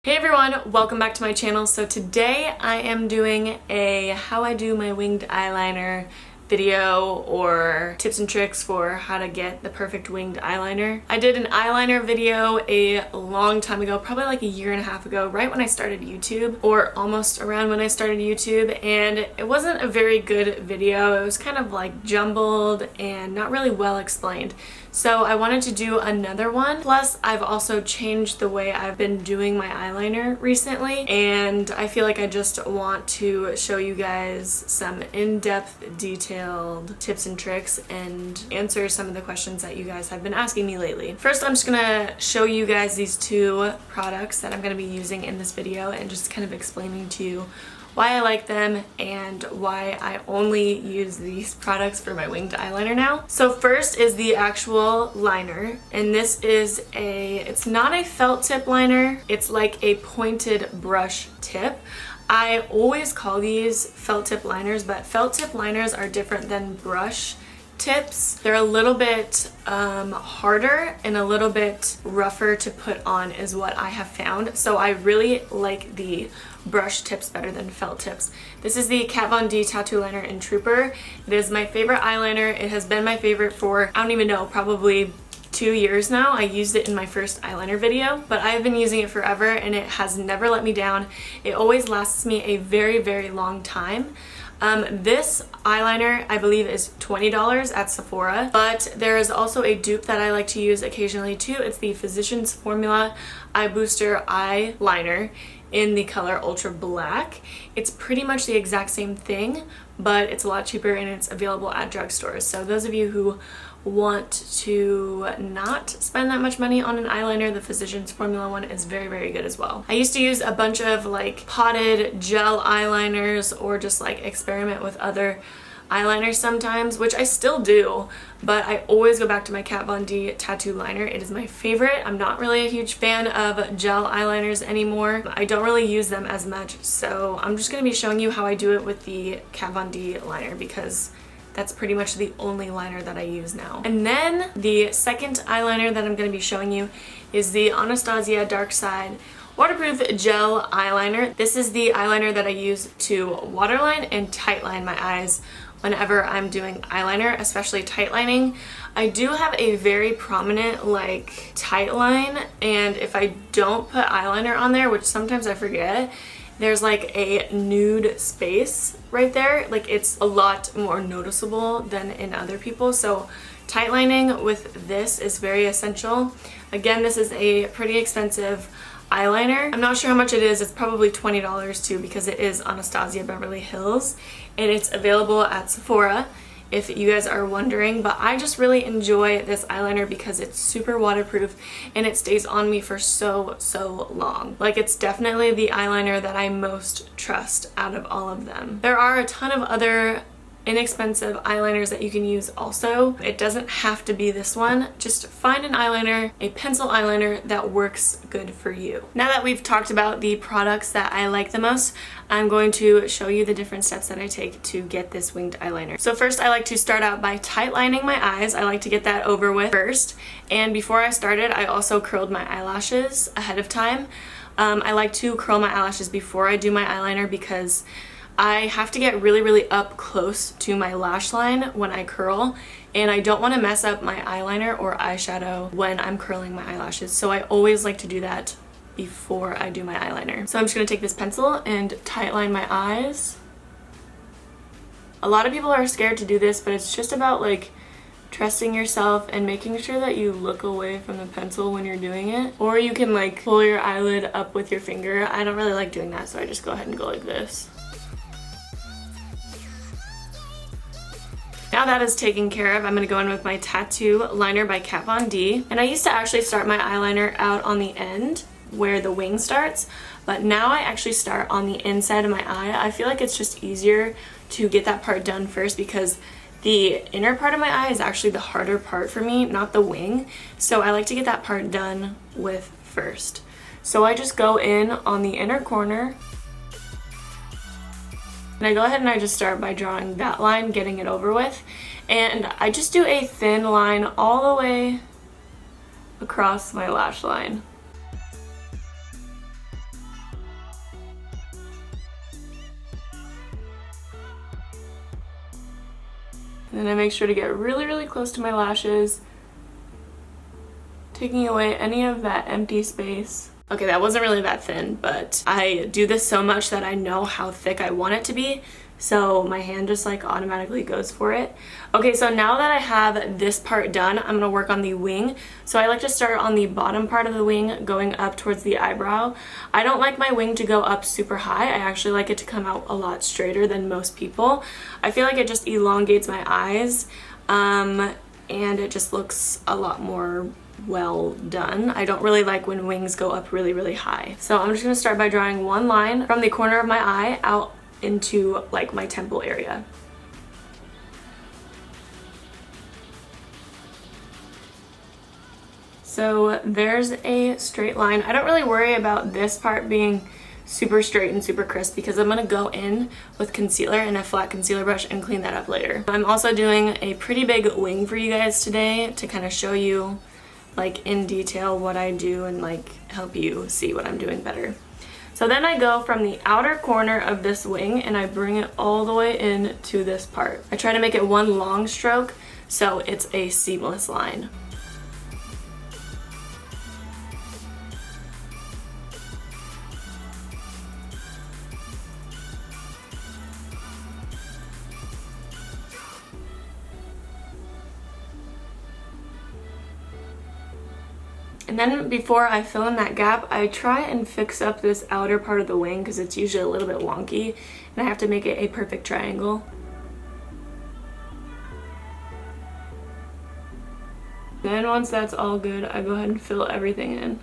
Hey everyone, welcome back to my channel. So today I am doing a how I do my winged eyeliner video, or tips and tricks for how to get the perfect winged eyeliner. I did an eyeliner video a long time ago, probably like a year and a half ago, right when I started YouTube, or almost around when I started YouTube, and it wasn't a very good video. It was kind of like jumbled and not really well explained. So I wanted to do another one. Plus, I've also changed the way I've been doing my eyeliner recently, and I feel like I just want to show you guys some in-depth, detailed tips and tricks and answer some of the questions that you guys have been asking me lately. First, I'm just gonna show you guys these two products that I'm gonna be using in this video and just kind of explaining to you why I like them and why I only use these products for my winged eyeliner now. So first is the actual liner, and this is it's not a felt tip liner, it's like a pointed brush tip. I always call these felt tip liners, but felt tip liners are different than brush tips. They're a little bit harder and a little bit rougher to put on is what I have found. So I really like the brush tips better than felt tips. This is the Kat Von D Tattoo Liner in Trooper. It is my favorite eyeliner. It has been my favorite for, I don't even know, probably 2 years now. I used it in my first eyeliner video, but I've been using it forever and it has never let me down. It always lasts me a very, very long time. This eyeliner I believe is $20 at Sephora, but there is also a dupe that I like to use occasionally too. It's the Physicians Formula Eye Booster Eyeliner in the color Ultra Black. It's pretty much the exact same thing, but it's a lot cheaper and it's available at drugstores. So those of you who want to not spend that much money on an eyeliner, the Physicians Formula one is very, very good as well. I used to use a bunch of like potted gel eyeliners or just like experiment with other eyeliners sometimes, which I still do, but I always go back to my Kat Von D tattoo liner. It is my favorite. I'm not really a huge fan of gel eyeliners anymore. I don't really use them as much, so I'm just going to be showing you how I do it with the Kat Von D liner because that's pretty much the only liner that I use now. And then the second eyeliner that I'm going to be showing you is the Anastasia Darkside Waterproof Gel Eyeliner. This is the eyeliner that I use to waterline and tightline my eyes whenever I'm doing eyeliner, especially tightlining. I do have a very prominent like tight line, and if I don't put eyeliner on there, which sometimes I forget, there's like a nude space right there. Like it's a lot more noticeable than in other people. So tightlining with this is very essential. Again, this is a pretty expensive eyeliner. I'm not sure how much it is. It's probably $20 too because it is Anastasia Beverly Hills and it's available at Sephora if you guys are wondering, but I just really enjoy this eyeliner because it's super waterproof and it stays on me for so long. Like, it's definitely the eyeliner that I most trust out of all of them. There are a ton of other inexpensive eyeliners that you can use also. It doesn't have to be this one. Just find an eyeliner, a pencil eyeliner that works good for you. Now that we've talked about the products that I like the most, I'm going to show you the different steps that I take to get this winged eyeliner. So first, I like to start out by tightlining my eyes. I like to get that over with first. And before I started, I also curled my eyelashes ahead of time. I like to curl my eyelashes before I do my eyeliner because I have to get really up close to my lash line when I curl, and I don't want to mess up my eyeliner or eyeshadow when I'm curling my eyelashes. So I always like to do that before I do my eyeliner. So I'm just going to take this pencil and tightline my eyes. A lot of people are scared to do this, but it's just about like trusting yourself and making sure that you look away from the pencil when you're doing it. Or you can like pull your eyelid up with your finger. I don't really like doing that, so I just go ahead and go like this. Now that is taken care of, I'm going to go in with my tattoo liner by Kat Von D. And I used to actually start my eyeliner out on the end where the wing starts, but now I actually start on the inside of my eye. I feel like it's just easier to get that part done first because the inner part of my eye is actually the harder part for me, not the wing. So I like to get that part done with first. So I just go in on the inner corner. And I go ahead and I just start by drawing that line, getting it over with. And I just do a thin line all the way across my lash line. And then I make sure to get really, really close to my lashes, taking away any of that empty space. Okay, that wasn't really that thin, but I do this so much that I know how thick I want it to be, so my hand just like automatically goes for it. Okay, so now that I have this part done, I'm gonna work on the wing. So I like to start on the bottom part of the wing, going up towards the eyebrow. I don't like my wing to go up super high. I actually like it to come out a lot straighter than most people. I feel like it just elongates my eyes, and it just looks a lot more well done. I don't really like when wings go up really, really high. So I'm just gonna start by drawing one line from the corner of my eye out into like my temple area. So there's a straight line. I don't really worry about this part being super straight and super crisp because I'm gonna go in with concealer and a flat concealer brush and clean that up later. I'm also doing a pretty big wing for you guys today to kind of show you like in detail what I do and like help you see what I'm doing better. So then I go from the outer corner of this wing and I bring it all the way in to this part. I try to make it one long stroke so it's a seamless line. And then before I fill in that gap, I try and fix up this outer part of the wing because it's usually a little bit wonky and I have to make it a perfect triangle. Then once that's all good, I go ahead and fill everything in.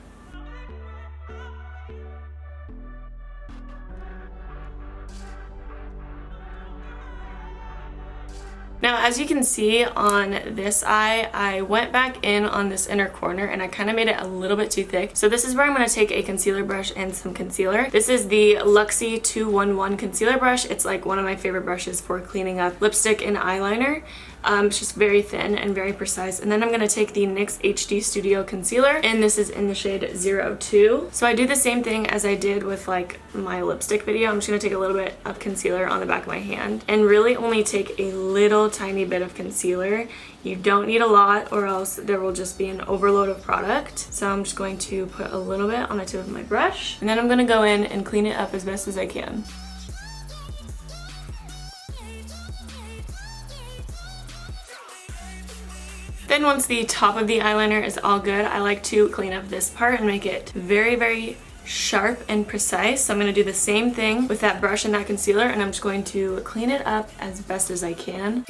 Now, as you can see on this eye, I went back in on this inner corner and I kind of made it a little bit too thick. So this is where I'm going to take a concealer brush and some concealer. This is the Luxie 211 concealer brush. It's like one of my favorite brushes for cleaning up lipstick and eyeliner. It's just very thin and very precise. And then I'm going to take the NYX HD Studio Concealer, and this is in the shade 02. So I do the same thing as I did with like my lipstick video. I'm just going to take a little bit of concealer on the back of my hand and really only take a little tiny bit of concealer. You don't need a lot or else there will just be an overload of product. So I'm just going to put a little bit on the tip of my brush, and then I'm going to go in and clean it up as best as I can. Then once the top of the eyeliner is all good, I like to clean up this part and make it very, very sharp and precise. So I'm going to do the same thing with that brush and that concealer, and I'm just going to clean it up as best as I can.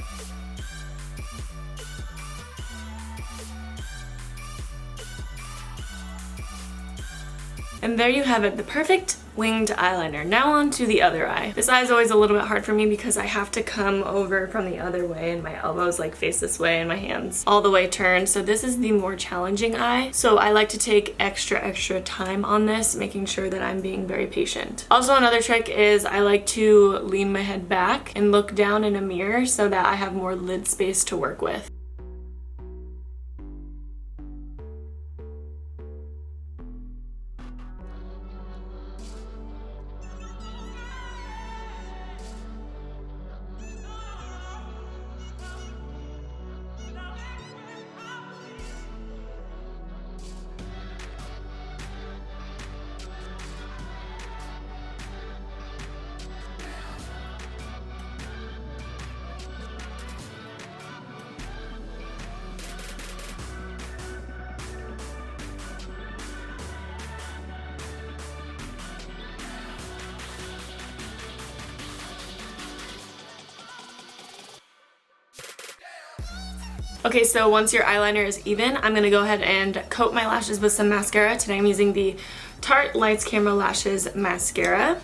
And there you have it, the perfect winged eyeliner. Now on to the other eye. This eye is always a little bit hard for me because I have to come over from the other way and my elbows like face this way and my hands all the way turned. So this is the more challenging eye. So I like to take extra time on this, making sure that I'm being very patient. Also, another trick is I like to lean my head back and look down in a mirror so that I have more lid space to work with. Okay, so once your eyeliner is even, I'm gonna go ahead and coat my lashes with some mascara. Today I'm using the Tarte Lights Camera Lashes Mascara.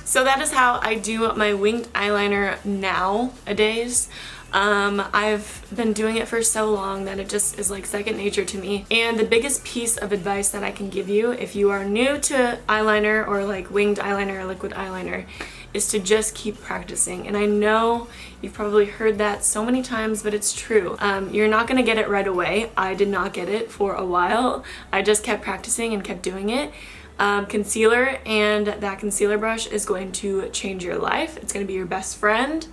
So that is how I do my winged eyeliner nowadays. I've been doing it for so long that it just is like second nature to me. And the biggest piece of advice that I can give you if you are new to eyeliner or like winged eyeliner or liquid eyeliner is to just keep practicing. And I know you've probably heard that so many times, but it's true. You're not gonna get it right away. I did not get it for a while. I just kept practicing and kept doing it. concealer, and that concealer brush is going to change your life. It's going to be your best friend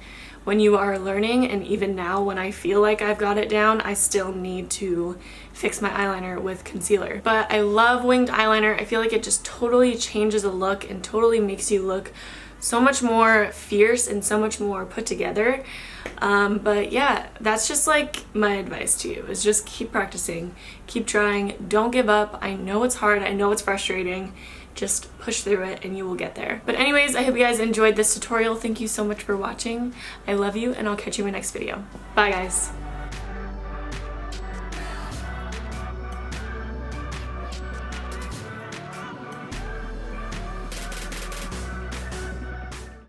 when you are learning, and even now when I feel like I've got it down, I still need to fix my eyeliner with concealer. But I love winged eyeliner. I feel like it just totally changes a look and totally makes you look so much more fierce and so much more put together. But yeah, that's just like my advice to you, is just keep practicing, keep trying, don't give up. I know it's hard, I know it's frustrating. Just push through it and you will get there. But anyways, I hope you guys enjoyed this tutorial. Thank you so much for watching. I love you, and I'll catch you in my next video. Bye guys.